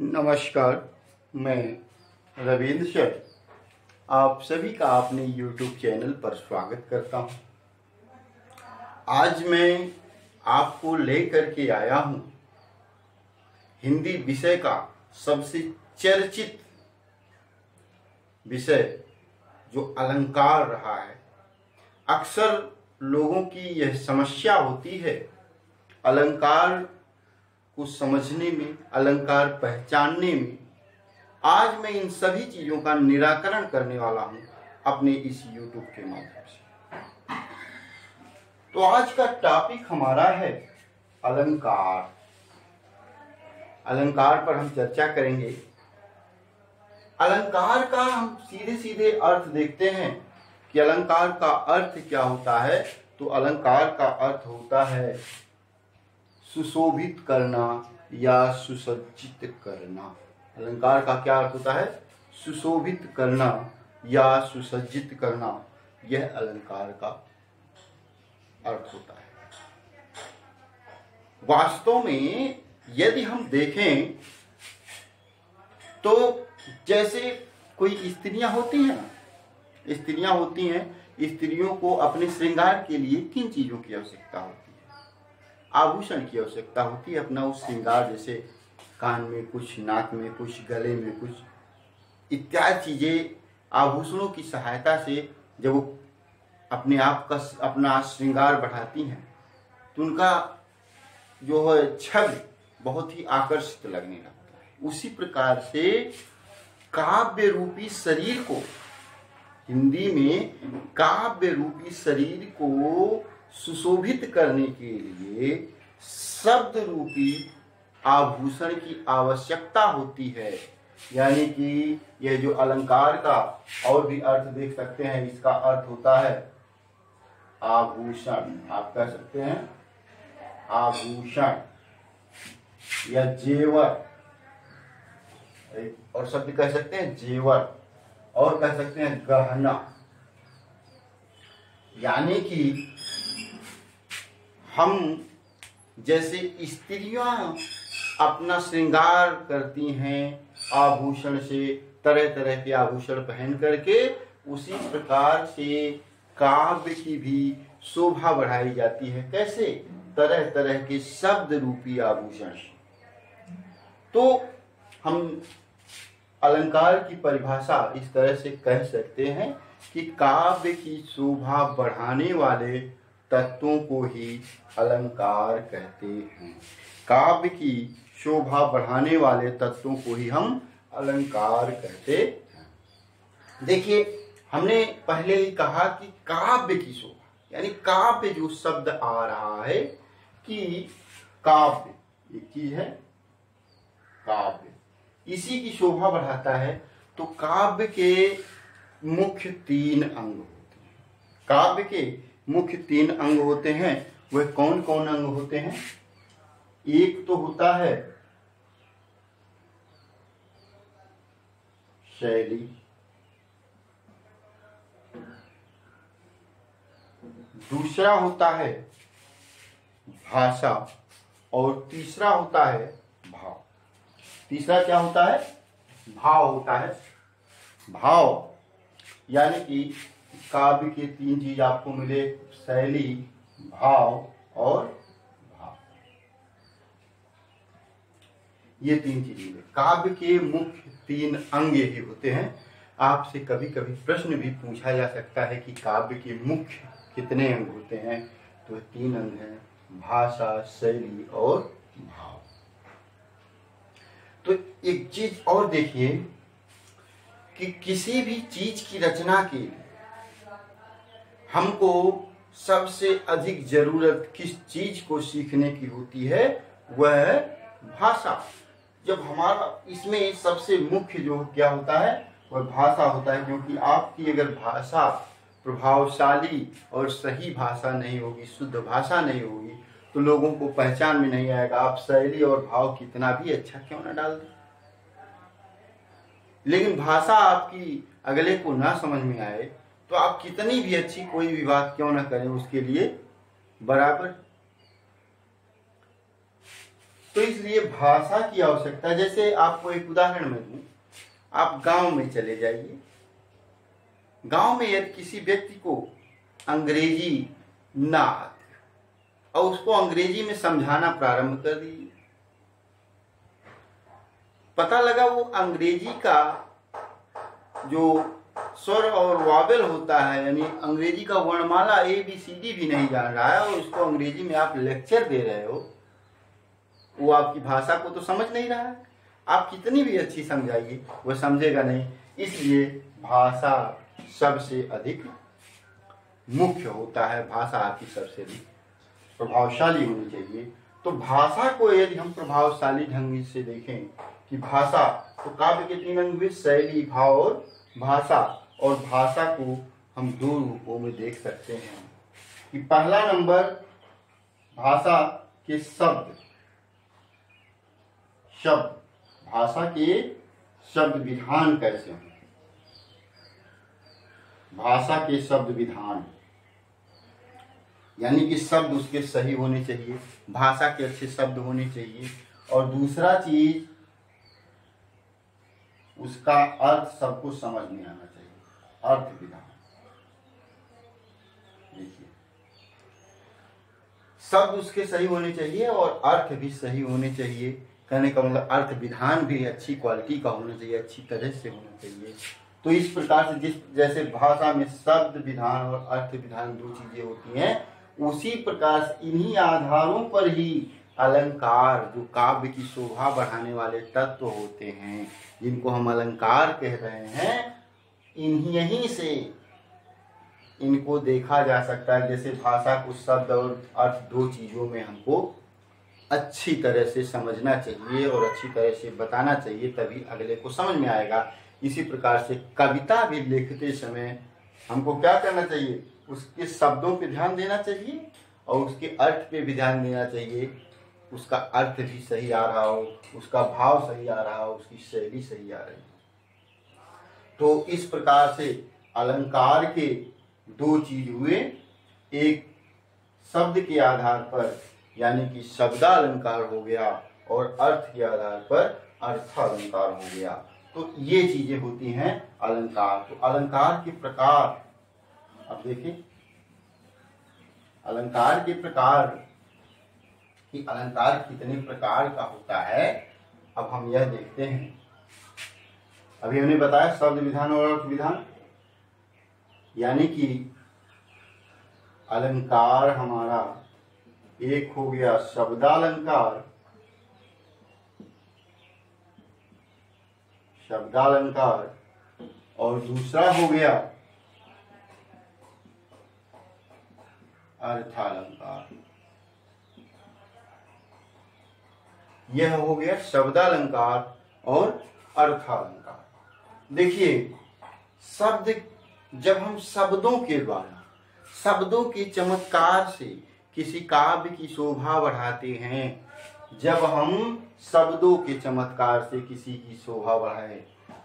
नमस्कार, मैं रविंद्र सर आप सभी का अपने YouTube चैनल पर स्वागत करता हूं। आज मैं आपको लेकर के आया हूं हिंदी विषय का सबसे चर्चित विषय जो अलंकार रहा है। अक्सर लोगों की यह समस्या होती है अलंकार को समझने में, अलंकार पहचानने में। आज मैं इन सभी चीजों का निराकरण करने वाला हूं अपने इस YouTube के माध्यम से। तो आज का टॉपिक हमारा है अलंकार। अलंकार पर हम चर्चा करेंगे। अलंकार का हम सीधे सीधे अर्थ देखते हैं कि अलंकार का अर्थ क्या होता है। तो अलंकार का अर्थ होता है सुशोभित करना या सुसज्जित करना। अलंकार का क्या अर्थ होता है? सुशोभित करना या सुसज्जित करना, यह अलंकार का अर्थ होता है। वास्तव में यदि हम देखें तो जैसे कोई स्त्रियां होती हैं ना, स्त्रियों को अपने श्रृंगार के लिए किन चीजों की आवश्यकता होती है? आभूषण की आवश्यकता होती है। अपना उस श्रृंगार, जैसे कान में कुछ, नाक में कुछ, गले में कुछ इत्यादि चीजें आभूषणों की सहायता से जब वो अपने आप का अपना श्रृंगार बढ़ाती हैं तो उनका जो है छवि बहुत ही आकर्षित लगने लगता है। उसी प्रकार से काव्य रूपी शरीर को, हिंदी में काव्य रूपी शरीर को सुशोभित करने के लिए शब्द रूपी आभूषण की आवश्यकता होती है। यानी कि यह जो अलंकार का और भी अर्थ देख सकते हैं, इसका अर्थ होता है आभूषण। आप कह सकते हैं आभूषण या जेवर, और शब्द कह सकते हैं जेवर, और कह सकते हैं गहना। यानी कि हम जैसे स्त्रियां अपना श्रृंगार करती हैं आभूषण से, तरह तरह के आभूषण पहन करके, उसी प्रकार से काव्य की भी शोभा बढ़ाई जाती है। कैसे? तरह तरह के शब्द रूपी आभूषण से। तो हम अलंकार की परिभाषा इस तरह से कह सकते हैं कि काव्य की शोभा बढ़ाने वाले तत्वों को ही अलंकार कहते हैं। काव्य की शोभा बढ़ाने वाले तत्वों को ही हम अलंकार कहते हैं। देखिए, हमने पहले ही कहा कि काव्य की शोभा, यानी काव्य जो शब्द आ रहा है कि काव्य एक चीज है, काव्य इसी की शोभा बढ़ाता है। तो काव्य के मुख्य 3 अंग होते हैं। काव्य के मुख्य 3 अंग होते हैं। वह कौन कौन अंग होते हैं? एक तो होता है शैली, दूसरा होता है भाषा, और तीसरा होता है भाव। तीसरा क्या होता है? भाव होता है। भाव यानी कि काव्य के 3 चीज आपको मिले, शैली, भाव और भाव। ये 3 चीज मिले। काव्य के मुख्य 3 अंग ही होते हैं। आपसे कभी कभी प्रश्न भी पूछा जा सकता है कि काव्य के मुख्य कितने अंग होते हैं? तो 3 अंग हैं, भाषा, शैली और भाव। तो एक चीज और देखिए कि किसी भी चीज की रचना के लिए हमको सबसे अधिक जरूरत किस चीज को सीखने की होती है? वह है भाषा। जब हमारा इसमें सबसे मुख्य जो क्या होता है वह भाषा होता है, क्योंकि आपकी अगर भाषा प्रभावशाली और सही भाषा नहीं होगी, शुद्ध भाषा नहीं होगी, तो लोगों को पहचान में नहीं आएगा। आप शैली और भाव कितना भी अच्छा क्यों ना डाल दें, लेकिन भाषा आपकी अगले को ना समझ में आए तो आप कितनी भी अच्छी कोई भी बात क्यों ना करें, उसके लिए बराबर। तो इसलिए भाषा की आवश्यकता। जैसे आपको एक उदाहरण मैं दूं, आप गांव में चले जाइए, गांव में यदि किसी व्यक्ति को अंग्रेजी ना आती और उसको अंग्रेजी में समझाना प्रारंभ कर दीजिए, पता लगा वो अंग्रेजी का जो स्वर और वावेल होता है, यानी अंग्रेजी का वर्णमाला ABCD भी नहीं जान रहा है, और उसको अंग्रेजी में आप लेक्चर दे रहे हो, वो आपकी भाषा को तो समझ नहीं रहा है। आप कितनी भी अच्छी समझाइए वो समझेगा नहीं। इसलिए भाषा सबसे अधिक मुख्य होता है, भाषा आपकी सबसे अधिक प्रभावशाली होनी चाहिए। तो भाषा को यदि हम प्रभावशाली ढंग से देखें कि भाषा, तो काव्य के 3 अंग हुए, शैली, भाव और भाषा। और भाषा को हम 2 रूपों में देख सकते हैं कि पहला नंबर भाषा के शब्द, भाषा के शब्द विधान कैसे हों। भाषा के शब्द विधान यानी कि शब्द उसके सही होने चाहिए, भाषा के अच्छे शब्द होने चाहिए, और दूसरा चीज उसका अर्थ सबको समझ में आना चाहिए, अर्थ विधान। देखिए, शब्द उसके सही होने चाहिए और अर्थ भी सही होने चाहिए। कहने का मतलब अर्थ विधान भी अच्छी क्वालिटी का होना चाहिए, अच्छी तरह से होना चाहिए। तो इस प्रकार से जैसे भाषा में शब्द विधान और अर्थ विधान 2 चीजें होती हैं, उसी प्रकार से इन्हीं आधारों पर ही अलंकार, जो काव्य की शोभा बढ़ाने वाले तत्व होते हैं, जिनको हम अलंकार कह रहे हैं, यहीं से इनको देखा जा सकता है। जैसे भाषा को शब्द और अर्थ 2 चीजों में हमको अच्छी तरह से समझना चाहिए और अच्छी तरह से बताना चाहिए, तभी अगले को समझ में आएगा। इसी प्रकार से कविता भी लिखते समय हमको क्या करना चाहिए, उसके शब्दों पे ध्यान देना चाहिए और उसके अर्थ पे भी ध्यान देना चाहिए। उसका अर्थ भी सही आ रहा हो, उसका भाव सही आ रहा हो, उसकी शैली सही आ रही हो। तो इस प्रकार से अलंकार के 2 चीज हुए, एक शब्द के आधार पर यानी कि शब्दालंकार हो गया, और अर्थ के आधार पर अर्थालंकार हो गया। तो ये चीजें होती हैं अलंकार। तो अलंकार के प्रकार, अब देखिए अलंकार के प्रकार कि अलंकार कितने प्रकार का होता है, अब हम यह देखते हैं। अभी हमने बताया शब्द विधान और अर्थ विधान, यानी कि अलंकार हमारा एक हो गया शब्दालंकार, और दूसरा हो गया अर्थालंकार। यह हो गया शब्दालंकार और अर्थालंकार। देखिए, शब्द, जब हम शब्दों के द्वारा, शब्दों के चमत्कार से किसी काव्य की शोभा बढ़ाते हैं, जब हम शब्दों के चमत्कार से किसी की शोभा बढ़ाए,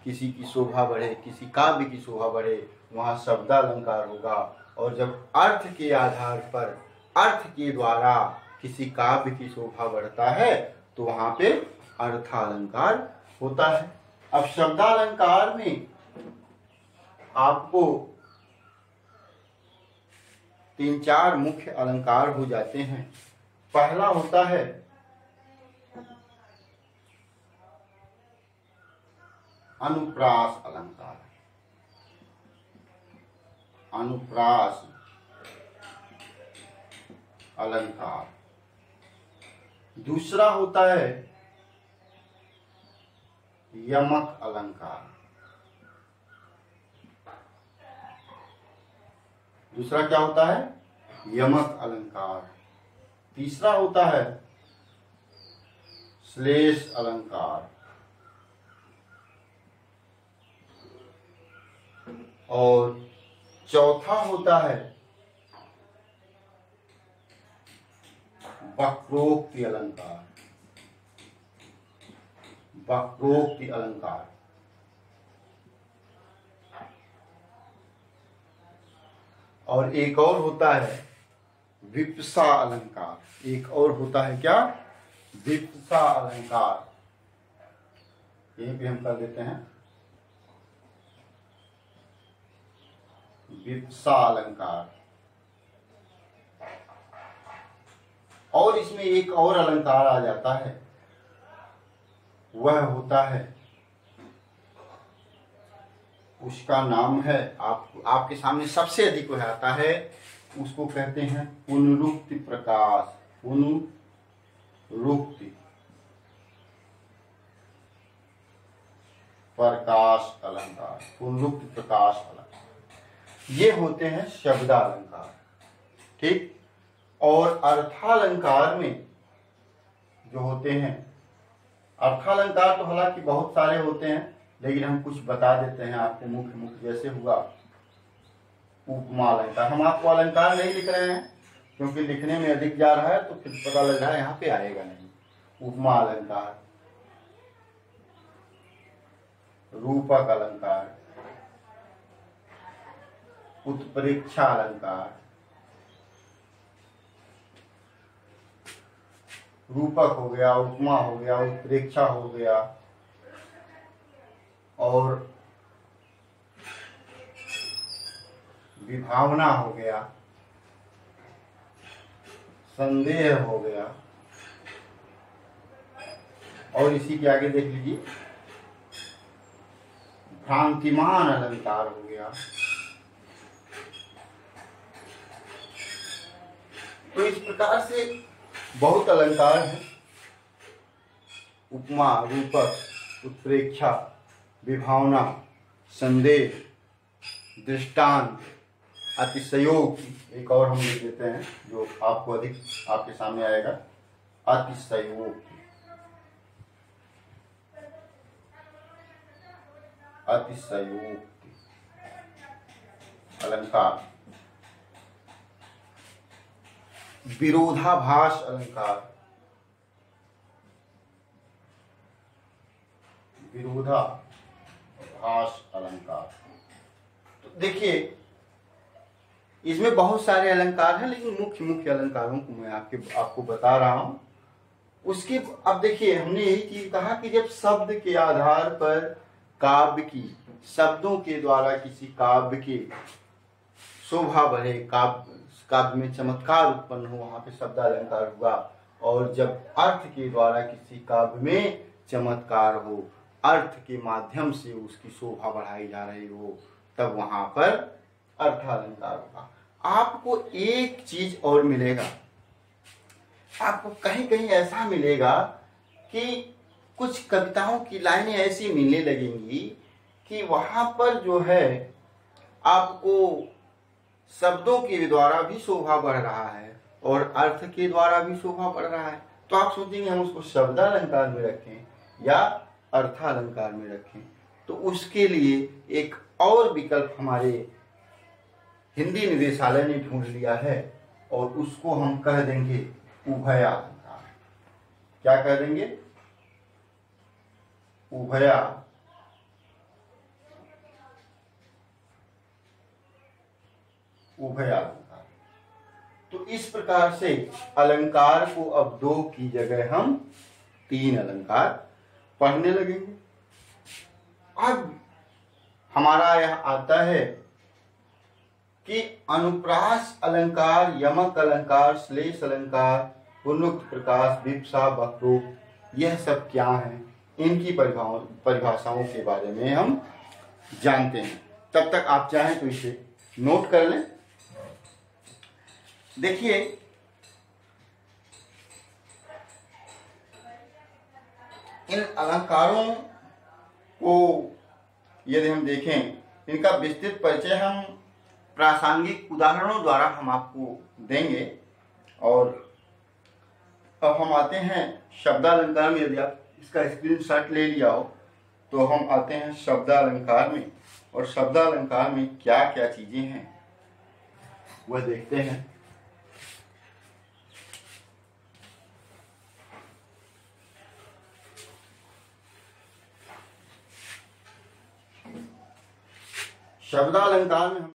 किसी की शोभा बढ़े, किसी काव्य की शोभा बढ़े, वहां शब्दालंकार होगा। और जब अर्थ के आधार पर, अर्थ के द्वारा किसी काव्य की शोभा बढ़ता है, तो वहां पे अर्थालंकार होता है। अब शब्दालंकार में आपको 3-4 मुख्य अलंकार हो जाते हैं। पहला होता है अनुप्रास अलंकार। अनुप्रास अलंकार। दूसरा होता है यमक अलंकार। दूसरा क्या होता है, यमक अलंकार। तीसरा होता है श्लेष अलंकार। और चौथा होता है वक्रोक्ति अलंकार। वक्रोक्ति अलंकार। और एक और होता है विप्सा अलंकार। एक और होता है क्या, विप्सा अलंकार, यहीं पे हम कर देते हैं विप्सा अलंकार। और इसमें एक और अलंकार आ जाता है, वह होता है, उसका नाम है, आपके सामने सबसे अधिक वह आता है, उसको कहते हैं पुनरुक्ति प्रकाश। पुनरुक्ति प्रकाश अलंकार, पुनरुक्ति प्रकाश अलंकार, ये होते हैं शब्दालंकार। ठीक। और अर्थालंकार में जो होते हैं, अर्थालंकार तो हालांकि बहुत सारे होते हैं, लेकिन हम कुछ बता देते हैं आपको मुख्य मुख्य। जैसे हुआ उपमा अलंकार, हम आपको अलंकार नहीं लिख रहे हैं क्योंकि लिखने में अधिक जा रहा है, तो फिर पता लग रहा है यहाँ पे आएगा नहीं। उपमा अलंकार, रूपक अलंकार, उत्प्रेक्षा अलंकार, रूपक हो गया, उपमा हो गया, उत्प्रेक्षा हो गया, और विभावना हो गया, संदेह हो गया, और इसी के आगे देख लीजिए भ्रांतिमान अलंकार हो गया। तो इस प्रकार से बहुत अलंकार हैं। उपमा, रूपक, उत्प्रेक्षा, विभावना, संदेह, दृष्टांत, अतिशयोक्ति, एक और हम लिख देते हैं जो आपको अधिक आपके सामने आएगा, अतिशयोक्ति। अतिशयोक्ति अलंकार, विरोधाभास अलंकार, विरोधाभास अलंकार। तो देखिए इसमें बहुत सारे अलंकार हैं, लेकिन मुख्य मुख्य अलंकारों को मैं आपको बता रहा हूं। उसके अब देखिए हमने यही चीज कहा कि जब शब्द के आधार पर काव्य की, शब्दों के द्वारा किसी काव्य की शोभा बढ़े, काव्य में चमत्कार उत्पन्न हो, वहां पे शब्द अलंकार हुआ। और जब अर्थ के द्वारा किसी काव्य में चमत्कार हो, अर्थ के माध्यम से उसकी शोभा बढ़ाई जा रही हो, तब वहां पर अर्थालंकार होगा। आपको एक चीज और मिलेगा, आपको कहीं कहीं ऐसा मिलेगा कि कुछ कविताओं की लाइनें ऐसी मिलने लगेंगी कि वहां पर जो है आपको शब्दों के द्वारा भी शोभा बढ़ रहा है और अर्थ के द्वारा भी शोभा बढ़ रहा है। तो आप सोचेंगे हम उसको शब्दालंकार में रखें या अर्थालंकार में रखें। तो उसके लिए एक और विकल्प हमारे हिंदी निदेशालय ने ढूंढ लिया है, और उसको हम कह देंगे उभयालंकार। क्या कह देंगे? उभयालंकार। तो इस प्रकार से अलंकार को अब 2 की जगह हम 3 अलंकार पढ़ने लगेंगे। अब हमारा यह आता है कि अनुप्रास अलंकार, यमक अलंकार, श्लेष अलंकार, पुनरुक्त प्रकाश, विप्सा, वक्रोक्त, यह सब क्या है, इनकी परिभाषाओं के बारे में हम जानते हैं। तब तक आप चाहें तो इसे नोट कर लें। देखिए इन अलंकारों को यदि हम देखें, इनका विस्तृत परिचय हम प्रासंगिक उदाहरणों द्वारा हम आपको देंगे। और अब हम आते हैं शब्दालंकार में। यदि आप इसका स्क्रीनशॉट ले लिया हो तो हम आते हैं शब्दालंकार में, और शब्दालंकार में क्या क्या चीजें हैं वह देखते हैं। शब्दालंकार में